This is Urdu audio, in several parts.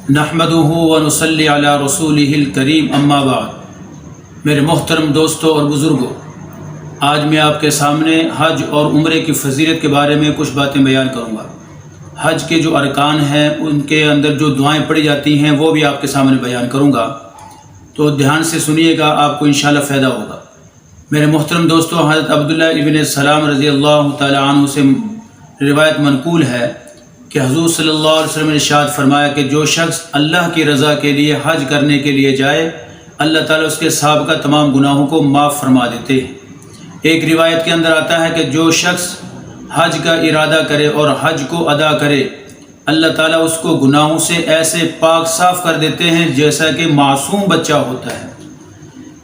نحمدہ ونصلی علی رسولہ الکریم اما بعد۔ میرے محترم دوستوں اور بزرگوں، آج میں آپ کے سامنے حج اور عمرے کی فضیلت کے بارے میں کچھ باتیں بیان کروں گا۔ حج کے جو ارکان ہیں ان کے اندر جو دعائیں پڑھی جاتی ہیں وہ بھی آپ کے سامنے بیان کروں گا، تو دھیان سے سنیے گا، آپ کو انشاءاللہ فائدہ ہوگا۔ میرے محترم دوستوں، حضرت عبداللہ ابن سلام رضی اللہ تعالی عنہ سے روایت منقول ہے کہ حضور صلی اللہ علیہ وسلم نے ارشاد فرمایا کہ جو شخص اللہ کی رضا کے لیے حج کرنے کے لیے جائے، اللہ تعالیٰ اس کے سابقہ تمام گناہوں کو معاف فرما دیتے ہیں۔ ایک روایت کے اندر آتا ہے کہ جو شخص حج کا ارادہ کرے اور حج کو ادا کرے، اللہ تعالیٰ اس کو گناہوں سے ایسے پاک صاف کر دیتے ہیں جیسا کہ معصوم بچہ ہوتا ہے۔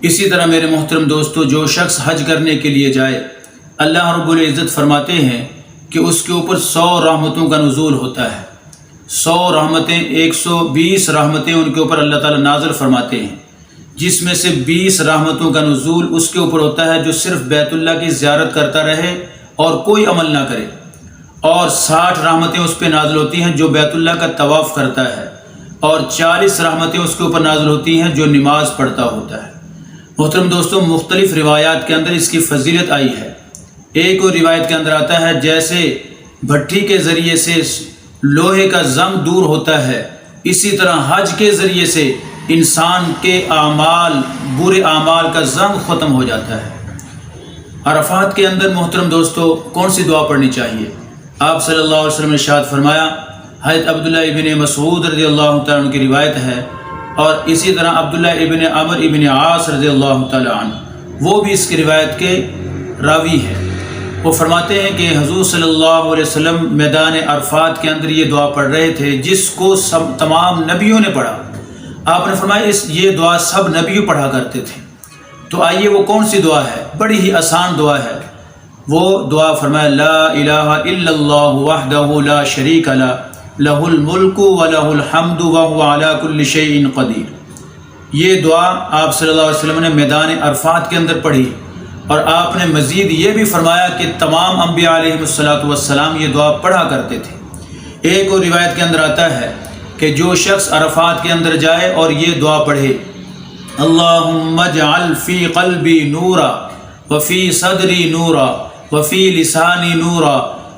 اسی طرح میرے محترم دوستو، جو شخص حج کرنے کے لیے جائے، اللہ رب العزت فرماتے ہیں کہ اس کے اوپر 100 رحمتوں کا نزول ہوتا ہے۔ 100 رحمتیں، 120 رحمتیں ان کے اوپر اللہ تعالیٰ نازل فرماتے ہیں، جس میں سے 20 رحمتوں کا نزول اس کے اوپر ہوتا ہے جو صرف بیت اللہ کی زیارت کرتا رہے اور کوئی عمل نہ کرے، اور 60 رحمتیں اس پہ نازل ہوتی ہیں جو بیت اللہ کا طواف کرتا ہے، اور 40 رحمتیں اس کے اوپر نازل ہوتی ہیں جو نماز پڑھتا ہوتا ہے۔ محترم دوستوں، مختلف روایات کے اندر اس کی فضیلت آئی ہے۔ ایک اور روایت کے اندر آتا ہے جیسے بھٹی کے ذریعے سے لوہے کا زنگ دور ہوتا ہے، اسی طرح حج کے ذریعے سے انسان کے اعمال، برے اعمال کا زنگ ختم ہو جاتا ہے۔ عرفات کے اندر محترم دوستو کون سی دعا پڑھنی چاہیے؟ آپ صلی اللہ علیہ وسلم نے ارشاد فرمایا، حضرت عبداللہ ابن مسعود رضی اللہ تعالیٰ عنہ کی روایت ہے، اور اسی طرح عبداللہ ابن عمر ابن عاص رضی اللہ تعالیٰ عنہ، وہ بھی اس کی روایت کے راوی ہیں۔ وہ فرماتے ہیں کہ حضور صلی اللہ علیہ وسلم میدان عرفات کے اندر یہ دعا پڑھ رہے تھے جس کو تمام نبیوں نے پڑھا۔ آپ نے فرمایا یہ دعا سب نبی پڑھا کرتے تھے۔ تو آئیے وہ کون سی دعا ہے؟ بڑی ہی آسان دعا ہے۔ وہ دعا فرمایا، لا الہ الا اللہ وحدہ لا شریک لہ، لہ الملک ولہ الحمد وہو علی کل شیء قدیر۔ یہ دعا آپ صلی اللہ علیہ وسلم نے میدان عرفات کے اندر پڑھی، اور آپ نے مزید یہ بھی فرمایا کہ تمام انبیاء علیہ السلام یہ دعا پڑھا کرتے تھے۔ ایک اور روایت کے اندر آتا ہے کہ جو شخص عرفات کے اندر جائے اور یہ دعا پڑھے، اللہم اجعل فی قلبی نورا وفی صدری نورا وفی لسانی نورا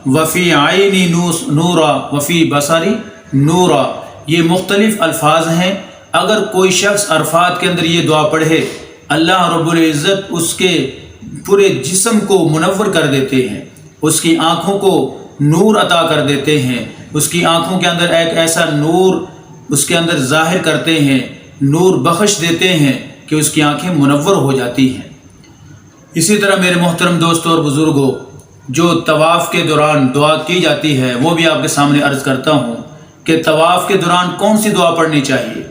وفی عینی نورا وفی بصری نورا، یہ مختلف الفاظ ہیں۔ اگر کوئی شخص عرفات کے اندر یہ دعا پڑھے، اللہ رب العزت اس کے پورے جسم کو منور کر دیتے ہیں، اس کی آنکھوں کو نور عطا کر دیتے ہیں، اس کی آنکھوں کے اندر ایک ایسا نور اس کے اندر ظاہر کرتے ہیں، نور بخش دیتے ہیں کہ اس کی آنکھیں منور ہو جاتی ہیں۔ اسی طرح میرے محترم دوستوں اور بزرگوں، جو طواف کے دوران دعا کی جاتی ہے وہ بھی آپ کے سامنے عرض کرتا ہوں کہ طواف کے دوران کون سی دعا پڑھنی چاہیے۔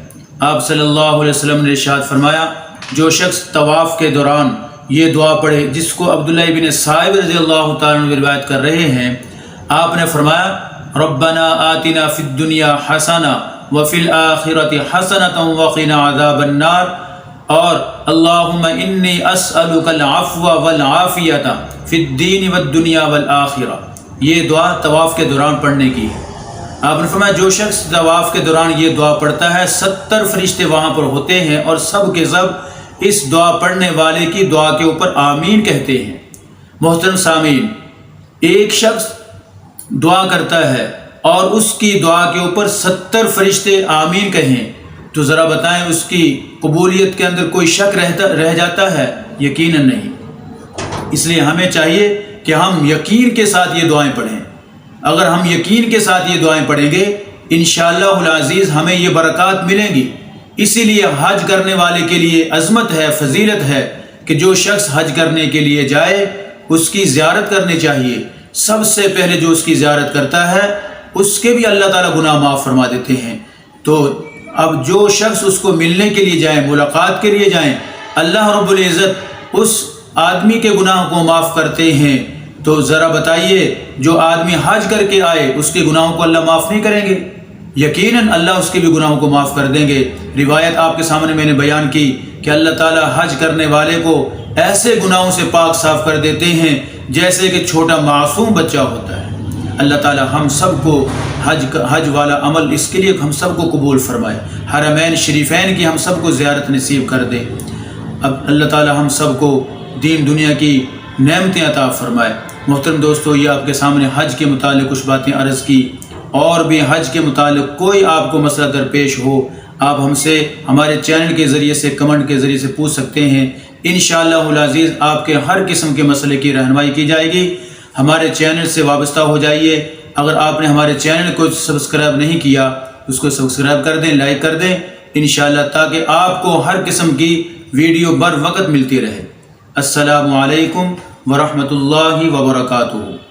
آپ صلی اللہ علیہ وسلم نے ارشاد فرمایا، جو شخص طواف کے دوران یہ دعا پڑھے، جس کو عبداللہ ابن صائب رضی اللہ تعالیٰ عنہ روایت کر رہے ہیں، آپ نے فرمایا، ربنا آتنا فی الدنیا حسنہ وفی الآخرۃ حسنۃ وقنا عذاب النار، اور اللہم انی اسألک العفو والعافیۃ فی الدین والدنیا والآخرہ۔ یہ دعا طواف کے دوران پڑھنے کی ہے۔ آپ نے فرمایا جو شخص طواف کے دوران یہ دعا پڑھتا ہے، 70 فرشتے وہاں پر ہوتے ہیں اور سب کے سب اس دعا پڑھنے والے کی دعا کے اوپر آمین کہتے ہیں۔ محترم سامعین، ایک شخص دعا کرتا ہے اور اس کی دعا کے اوپر 70 فرشتے آمین کہیں، تو ذرا بتائیں اس کی قبولیت کے اندر کوئی شک رہ جاتا ہے؟ یقیناً نہیں۔ اس لیے ہمیں چاہیے کہ ہم یقین کے ساتھ یہ دعائیں پڑھیں۔ اگر ہم یقین کے ساتھ یہ دعائیں پڑھیں گے، انشاءاللہ العزیز ہمیں یہ برکات ملیں گی۔ اسی لیے حج کرنے والے کے لیے عظمت ہے، فضیلت ہے کہ جو شخص حج کرنے کے لیے جائے اس کی زیارت کرنی چاہیے۔ سب سے پہلے جو اس کی زیارت کرتا ہے اس کے بھی اللہ تعالیٰ گناہ معاف فرما دیتے ہیں۔ تو اب جو شخص اس کو ملنے کے لیے جائیں، ملاقات کے لیے جائیں، اللہ رب العزت اس آدمی کے گناہ کو معاف کرتے ہیں۔ تو ذرا بتائیے، جو آدمی حج کر کے آئے اس کے گناہوں کو اللہ معاف نہیں کریں گے؟ یقیناً اللہ اس کے بھی گناہوں کو معاف کر دیں گے۔ روایت آپ کے سامنے میں نے بیان کی کہ اللہ تعالیٰ حج کرنے والے کو ایسے گناہوں سے پاک صاف کر دیتے ہیں جیسے کہ چھوٹا معصوم بچہ ہوتا ہے۔ اللہ تعالیٰ ہم سب کو حج والا عمل اس کے لیے ہم سب کو قبول فرمائے، حرمین شریفین کی ہم سب کو زیارت نصیب کر دے۔ اب اللہ تعالی ہم سب کو دین دنیا کی نعمتیں عطا فرمائے۔ محترم دوستو، یہ آپ کے سامنے حج کے متعلق کچھ باتیں عرض کی، اور بھی حج کے متعلق کوئی آپ کو مسئلہ درپیش ہو، آپ ہم سے ہمارے چینل کے ذریعے سے کمنٹ کے ذریعے سے پوچھ سکتے ہیں۔ انشاءاللہ العزیز آپ کے ہر قسم کے مسئلے کی رہنمائی کی جائے گی۔ ہمارے چینل سے وابستہ ہو جائیے۔ اگر آپ نے ہمارے چینل کو سبسکرائب نہیں کیا، اس کو سبسکرائب کر دیں، لائک کر دیں انشاءاللہ، تاکہ آپ کو ہر قسم کی ویڈیو بر وقت ملتی رہے۔ السلام علیکم ورحمۃ اللہ وبرکاتہ۔